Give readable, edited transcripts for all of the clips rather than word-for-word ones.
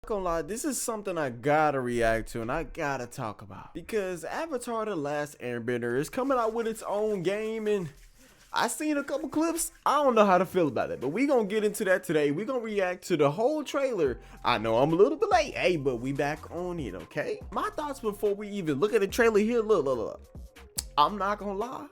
Gonna lie, this is something I gotta react to and I gotta talk about because Avatar: The Last Airbender is coming out with its own game, and I seen a couple clips. I don't know how to feel about it, but we gonna get into that today. We gonna react to the whole trailer. I know I'm a little bit late, hey, but we back on it, okay? My thoughts before we even look at the trailer here. Look. I'm not gonna lie.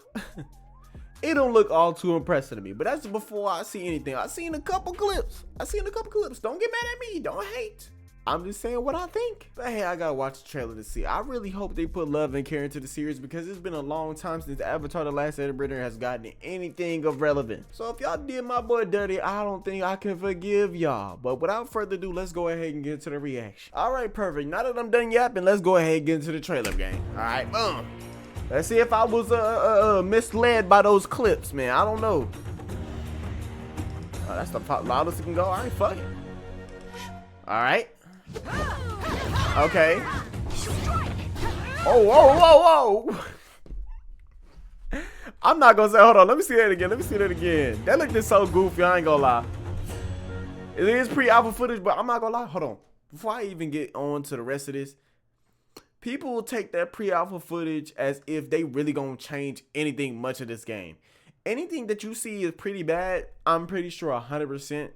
It don't look all too impressive to me, but that's before I see anything. I seen a couple clips. Don't get mad at me. Don't hate. I'm just saying what I think. But hey, I gotta watch the trailer to see. I really hope they put love and care into the series because it's been a long time since Avatar: The Last Airbender has gotten anything of relevance. So if y'all did my boy dirty, I don't think I can forgive y'all. But without further ado, let's go ahead and get into the reaction. All right, perfect. Now that I'm done yapping, let's go ahead and get into the trailer game. All right, boom. Let's see if I was misled by those clips, man. I don't know. Oh, that's the loudest it can go. All right, fuck it. All right. Okay. Oh, whoa. I'm not gonna say, hold on. Let me see that again. That looked so goofy. I ain't gonna lie. It is pre-alpha footage, but I'm not gonna lie. Hold on. Before I even get on to the rest of this, people will take that pre-alpha footage as if they really gonna change anything much of this game. Anything that you see is pretty bad, I'm pretty sure 100%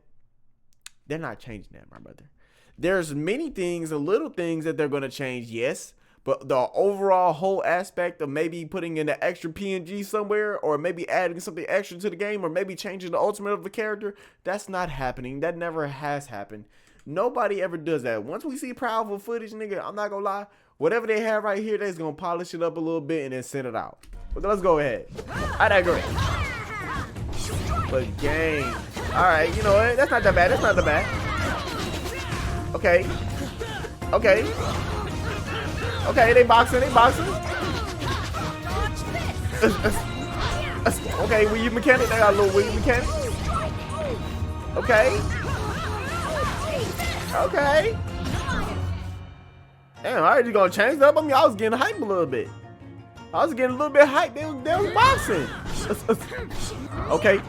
they're not changing that, my brother. There's many things, little things that they're gonna change, yes, but the overall whole aspect of maybe putting in an extra PNG somewhere, or maybe adding something extra to the game, or maybe changing the ultimate of the character, that's not happening. That never has happened. Nobody ever does that. Once we see pre-alpha footage, nigga, I'm not gonna lie, whatever they have right here, they're gonna polish it up a little bit and then send it out. But let's go ahead. I digress. But game. Alright, you know what? That's not that bad. Okay, they boxing. Okay, Wii U mechanic. They got a little Wii U mechanic. Okay. Damn, I already gonna change that up. I mean, I was getting hyped a little bit. I was getting a little bit hyped. They was boxing. Okay.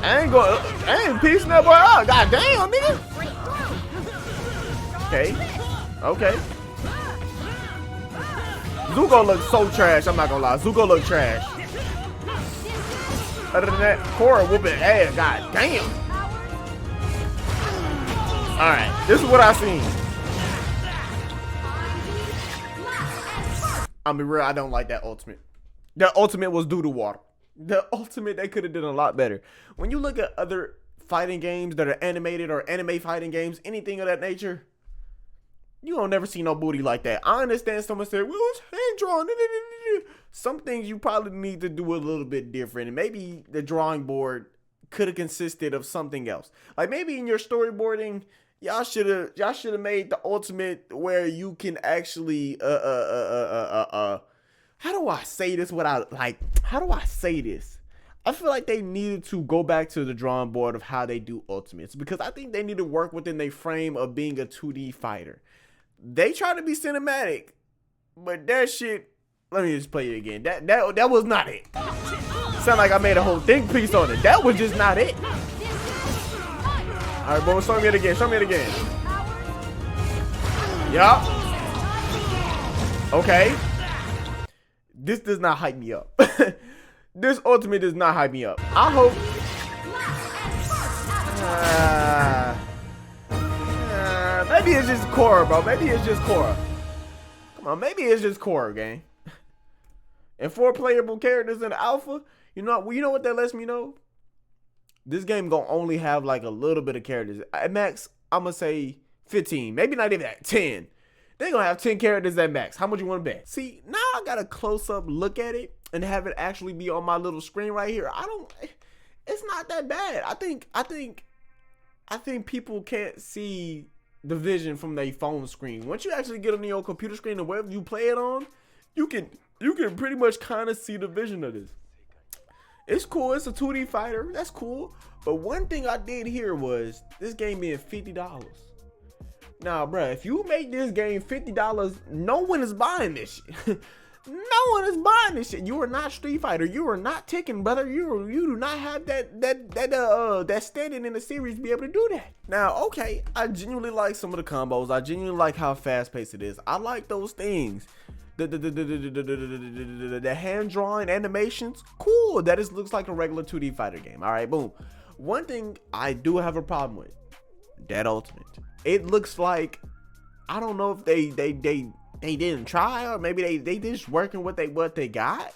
I ain't piecing that boy out. God damn, nigga. Okay. Zuko looks so trash. I'm not gonna lie. Zuko look trash. Other than that, Korra whooping ass. God damn. Alright, this is what I seen. I'll be real, I don't like that ultimate. That ultimate was doo-doo water. The ultimate, they could have done a lot better. When you look at other fighting games that are animated or anime fighting games, anything of that nature, you don't never see no booty like that. I understand someone said, well, it's hand drawn. Some things you probably need to do a little bit different. And maybe the drawing board could have consisted of something else. Like maybe in your storyboarding, y'all should have made the ultimate where you can actually how do I say this without how do I say this? I feel like they needed to go back to the drawing board of how they do ultimates, because I think they need to work within their frame of being a 2D fighter. They try to be cinematic, but that shit, let me just play it again. That was not it. Sound like I made a whole think piece on it. That was just not it. All right, boy, show me it again. Yup. Okay. This does not hype me up. This ultimate does not hype me up. I hope. Maybe it's just Korra, bro. Maybe it's just Korra. Come on, maybe it's just Korra, gang. And 4 playable characters in the alpha. You know what that lets me know? This game gonna only have like a little bit of characters. At max, I'm gonna say 15. Maybe not even that, 10. They gonna have 10 characters at max. How much you wanna bet? See, now I got a close-up look at it and have it actually be on my little screen right here. It's not that bad. I think people can't see the vision from their phone screen. Once you actually get on your computer screen and wherever you play it on, you can pretty much kind of see the vision of this. It's cool. It's a 2D fighter. That's cool. But one thing I did hear was this game being $50. Now, bruh, if you make this game $50, no one is buying this shit. No one is buying this shit. You are not Street Fighter. You are not Tekken, brother. You do not have that standing in the series to be able to do that. Now, okay, I genuinely like some of the combos. I genuinely like how fast paced it is. I like those things. The hand drawing animations, cool. That is looks like a regular 2D fighter game. All right, boom. One thing I do have a problem with, that ultimate. It looks like, I don't know if they didn't try, or maybe they just working with what they got,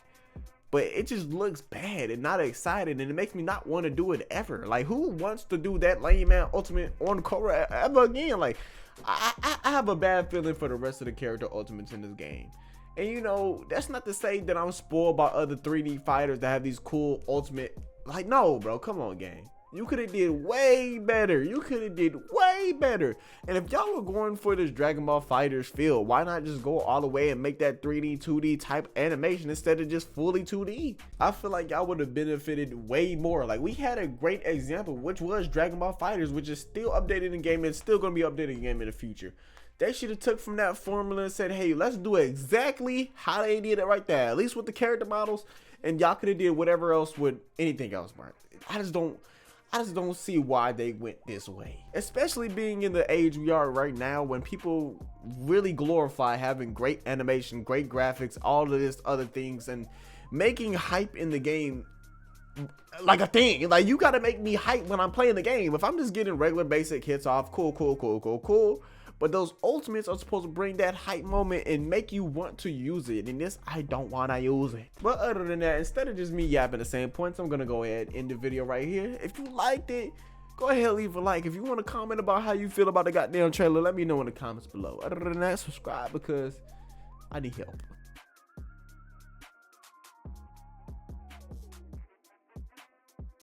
but it just looks bad and not exciting, and it makes me not want to do it ever. Like, who wants to do that lame man ultimate on Korra ever again? Like, I have a bad feeling for the rest of the character ultimates in this game. And you know, that's not to say that I'm spoiled by other 3D fighters that have these cool ultimate. Like, no, bro, come on, game. You could have did way better. You could have did way better. And if y'all were going for this Dragon Ball FighterZ feel, why not just go all the way and make that 3D, 2D type animation instead of just fully 2D? I feel like y'all would have benefited way more. Like, we had a great example, which was Dragon Ball FighterZ, which is still updated in the game and still going to be updated in the game in the future. They should have took from that formula and said, hey, let's do it exactly how they did it right there. At least with the character models, and y'all could have did whatever else with anything else, man. I just don't see why they went this way. Especially being in the age we are right now, when people really glorify having great animation, great graphics, all of this other things, and making hype in the game like a thing. Like, you gotta make me hype when I'm playing the game. If I'm just getting regular basic hits off, cool. But those ultimates are supposed to bring that hype moment and make you want to use it. And this, I don't want to use it. But other than that, instead of just me yapping the same points, I'm going to go ahead and end the video right here. If you liked it, go ahead and leave a like. If you want to comment about how you feel about the goddamn trailer, let me know in the comments below. Other than that, subscribe because I need help.